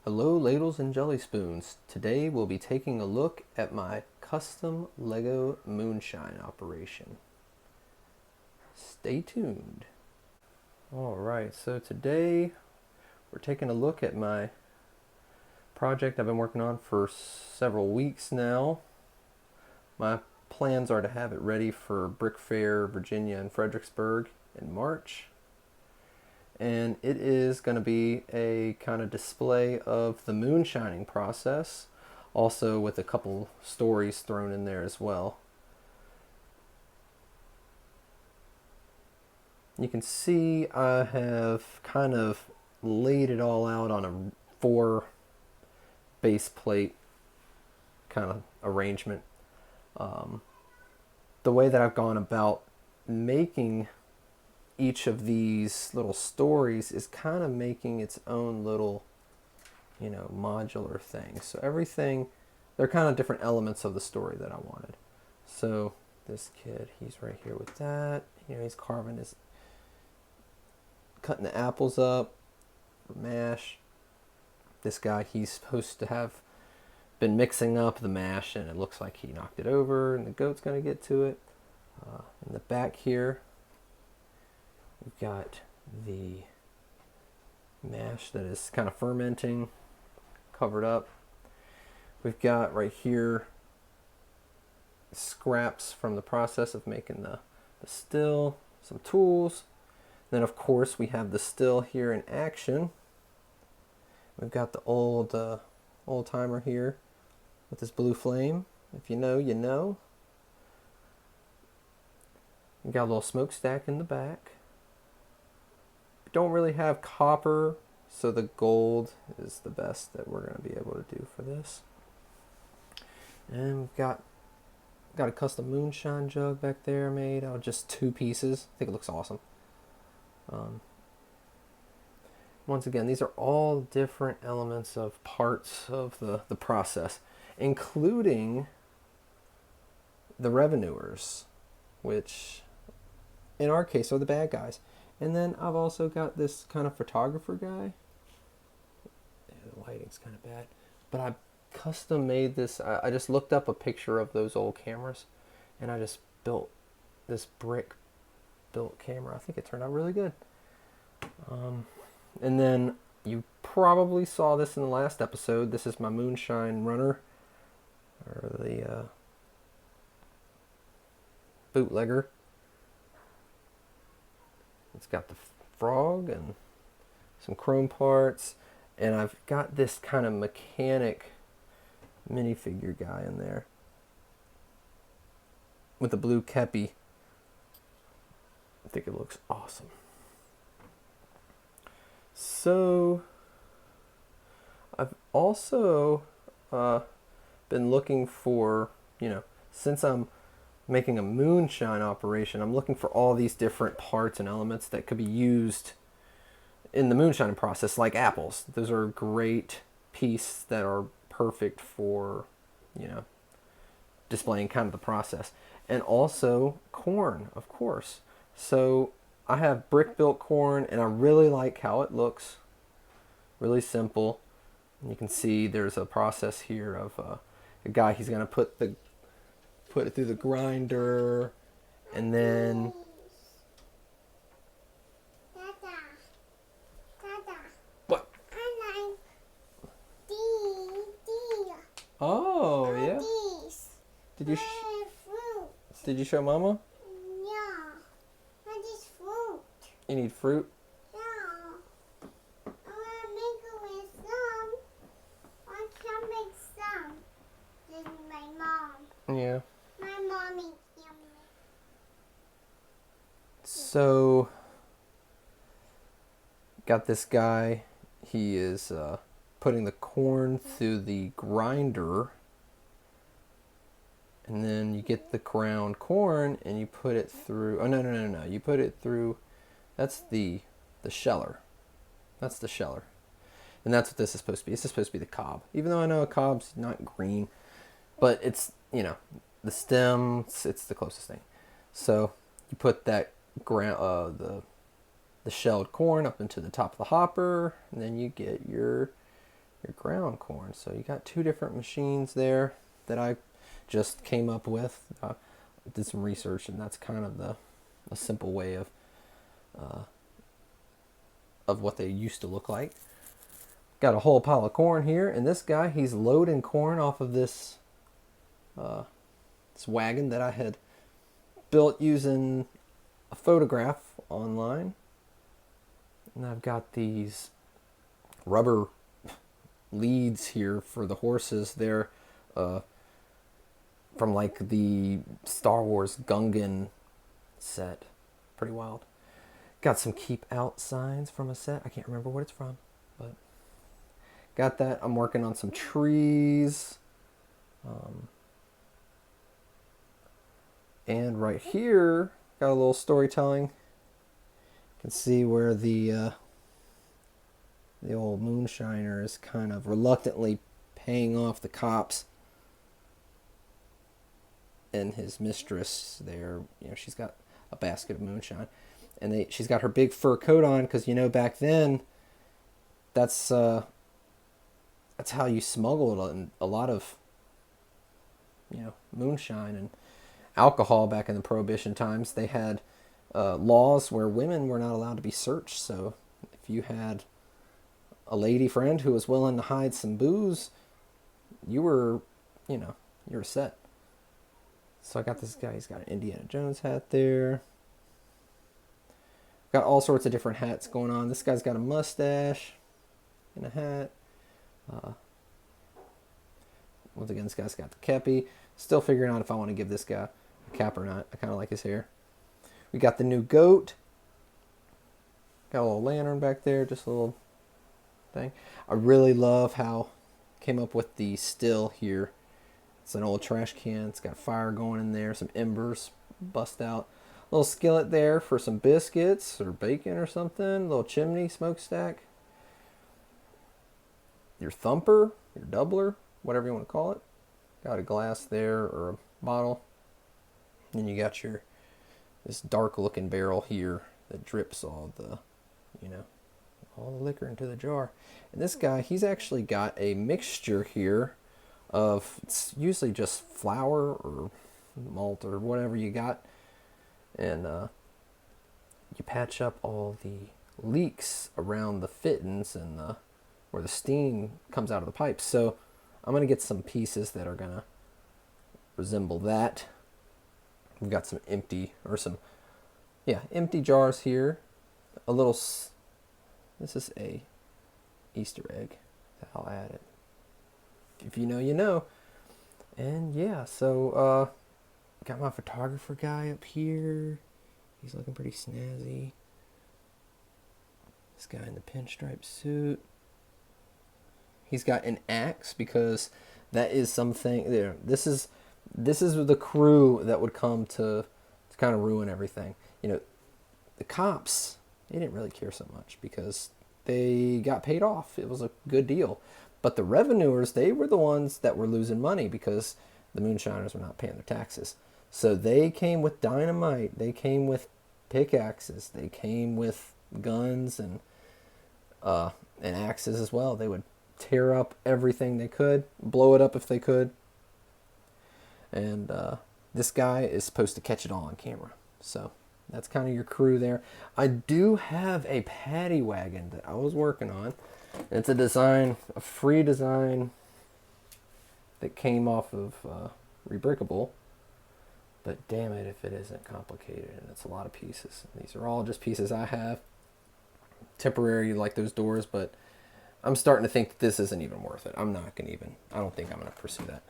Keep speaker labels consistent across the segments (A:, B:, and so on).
A: Hello ladles and jelly spoons. Today we'll be taking a look at my custom Lego Moonshine operation. Stay tuned. Alright, so today we're taking a look at my project I've been working on for several weeks now. My plans are to have it ready for Brick Fair, Virginia and Fredericksburg in March. And it is going to be a kind of display of the moonshining process, also with a couple stories thrown in there as well. You can see I have kind of laid it all out on a 4 base plate kind of arrangement. The way that I've gone about making each of these little stories is kind of making its own little, modular thing. So everything, they're kind of different elements of the story that I wanted. So this kid, he's right here with that. He's cutting the apples up for mash. This guy, he's supposed to have been mixing up the mash, and it looks like he knocked it over, and the goat's going to get to it. In the back here, we've got the mash that is kind of fermenting, covered up. We've got right here scraps from the process of making the still, some tools. Then of course we have the still here in action. We've got the old timer here with this blue flame. If you know, you know. We got a little smokestack in the back. Don't really have copper, so the gold is the best that we're going to be able to do for this. And we've got a custom moonshine jug back there made out of just 2 pieces. I think it looks awesome. Once again, these are all different elements of parts of the process, including the revenuers, which in our case are the bad guys. And then I've also got this kind of photographer guy. Yeah, the lighting's kind of bad. But I custom made this. I just looked up a picture of those old cameras, and I just built this brick built camera. I think it turned out really good. And then you probably saw this in the last episode. This is my Moonshine runner, or the bootlegger. It's got the frog and some chrome parts, and I've got this kind of mechanic minifigure guy in there with the blue kepi. I think it looks awesome. So I've also been looking for, since I'm making a moonshine operation, I'm looking for all these different parts and elements that could be used in the moonshine process, like apples. Those are a great piece that are perfect for, displaying kind of the process. And also corn, of course. So I have brick built corn, and I really like how it looks. Really simple. And you can see there's a process here of a guy, he's going to put it through the grinder, and then what?
B: I like these.
A: Oh, yeah.
B: These.
A: Did you show Mama?
B: Yeah. I just fruit.
A: You need fruit?
B: Yeah. I want to make it with some. I can make some. This is my mom.
A: Yeah.
B: My mommy.
A: So, got this guy. He is putting the corn through the grinder, and then you get the ground corn and you put it through. Oh, no. You put it through. That's the sheller. That's the sheller, and that's what this is supposed to be. This is supposed to be the cob. Even though I know a cob's not green, but it's the stem. It's the closest thing. So you put that the shelled corn up into the top of the hopper, and then you get your your ground corn. So you got two different machines there that I just came up with. Did some research, and that's kind of a simple way of what they used to look like. Got a whole pile of corn here, and this guy, he's loading corn off of this this wagon that I had built using a photograph online. And I've got these rubber leads here for the horses. They're from like the Star Wars Gungan set. Pretty wild. Got some keep out signs from a set. I can't remember what it's from, but got that. I'm working on some trees. And right here, got a little storytelling. You can see where the old moonshiner is kind of reluctantly paying off the cops and his mistress there. You know, she's got a basket of moonshine, and she's got her big fur coat on because, you know, back then that's how you smuggled a lot of, you know, moonshine and alcohol back in the Prohibition times. They had laws where women were not allowed to be searched. So if you had a lady friend who was willing to hide some booze, you were set. So I got this guy. He's got an Indiana Jones hat there. Got all sorts of different hats going on. This guy's got a mustache and a hat. Once again, this guy's got the kepi. Still figuring out if I want to give this guy a cap or not. I kind of like his hair. We got the new goat. Got a little lantern back there, just a little thing. I really love how came up with the still here. It's an old trash can. It's got fire going in there, some embers bust out. A little skillet there for some biscuits or bacon or something. A little chimney smokestack. Your thumper, your doubler, whatever you want to call it. Got a glass there or a bottle. And you got this dark looking barrel here that drips all the liquor into the jar. And this guy, he's actually got a mixture here of, it's usually just flour or malt or whatever you got. And you patch up all the leaks around the fittings and where the steam comes out of the pipes. So I'm going to get some pieces that are going to resemble that. We've got some empty jars here. This is a Easter egg. I'll add it. If you know, you know. And yeah, so got my photographer guy up here. He's looking pretty snazzy. This guy in the pinstripe suit. He's got an axe because that is something there. This is the crew that would come to kind of ruin everything. You know, the cops, they didn't really care so much because they got paid off. It was a good deal. But the revenuers, they were the ones that were losing money because the moonshiners were not paying their taxes. So they came with dynamite. They came with pickaxes. They came with guns and axes as well. They would tear up everything they could, blow it up if they could. And this guy is supposed to catch it all on camera. So that's kind of your crew there. I do have a paddy wagon that I was working on. It's a free design that came off of Rebrickable. But damn it if it isn't complicated, and it's a lot of pieces. These are all just pieces I have. Temporary like those doors, but I'm starting to think that this isn't even worth it. I don't think I'm going to pursue that.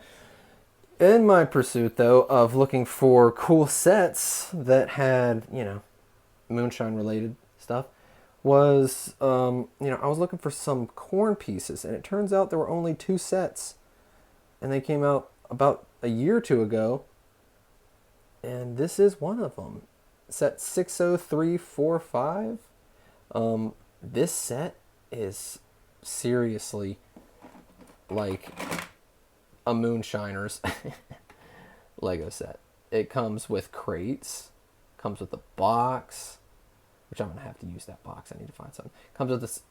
A: In my pursuit, though, of looking for cool sets that had, moonshine related stuff, was, I was looking for some corn pieces, and it turns out there were only 2 sets, and they came out about a year or 2 ago, and this is one of them. Set 60345. This set is seriously like a moonshiner's Lego set. It comes with crates, comes with a box, which I'm gonna have to use that box. I need to find something. Comes with this,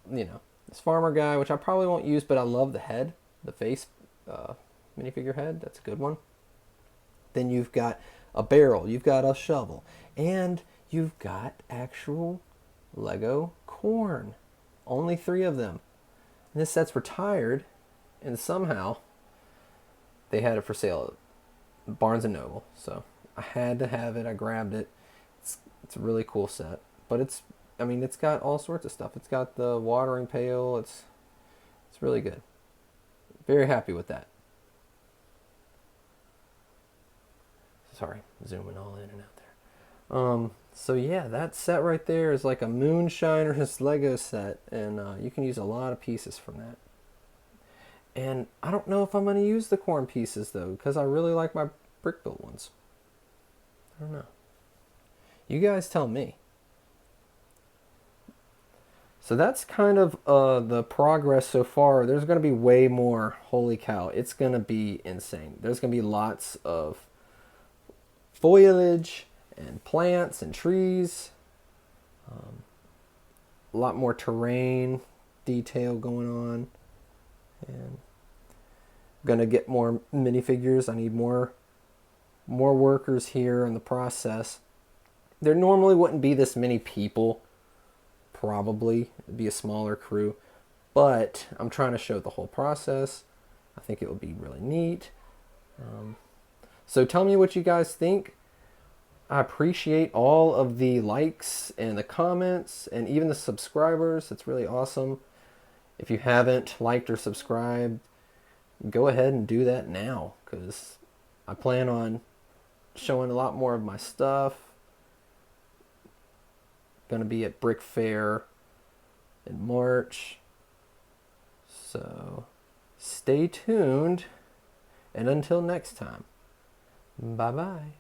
A: this farmer guy, which I probably won't use, but I love the head, the face minifigure head. That's a good one. Then you've got a barrel, you've got a shovel, and you've got actual Lego corn. Only 3 of them. And this set's retired, and somehow they had it for sale at Barnes & Noble. So I had to have it. I grabbed it. It's a really cool set. But it's got all sorts of stuff. It's got the watering pail. It's really good. Very happy with that. Sorry, zooming all in and out there. So yeah, that set right there is like a Moonshiner's Lego set, and you can use a lot of pieces from that. And I don't know if I'm going to use the corn pieces though, because I really like my brick built ones. I don't know. You guys tell me. So that's kind of the progress so far. There's going to be way more. Holy cow, it's going to be insane. There's going to be lots of foliage and plants and trees. A lot more terrain detail going on. And I'm going to get more minifigures. I need more workers here in the process. There normally wouldn't be this many people. Probably. It'd be a smaller crew. But I'm trying to show the whole process. I think it would be really neat. So tell me what you guys think. I appreciate all of the likes and the comments and even the subscribers. It's really awesome. If you haven't liked or subscribed, go ahead and do that now, because I plan on showing a lot more of my stuff. Going to be at Brick Fair in March. So stay tuned. And until next time, bye-bye.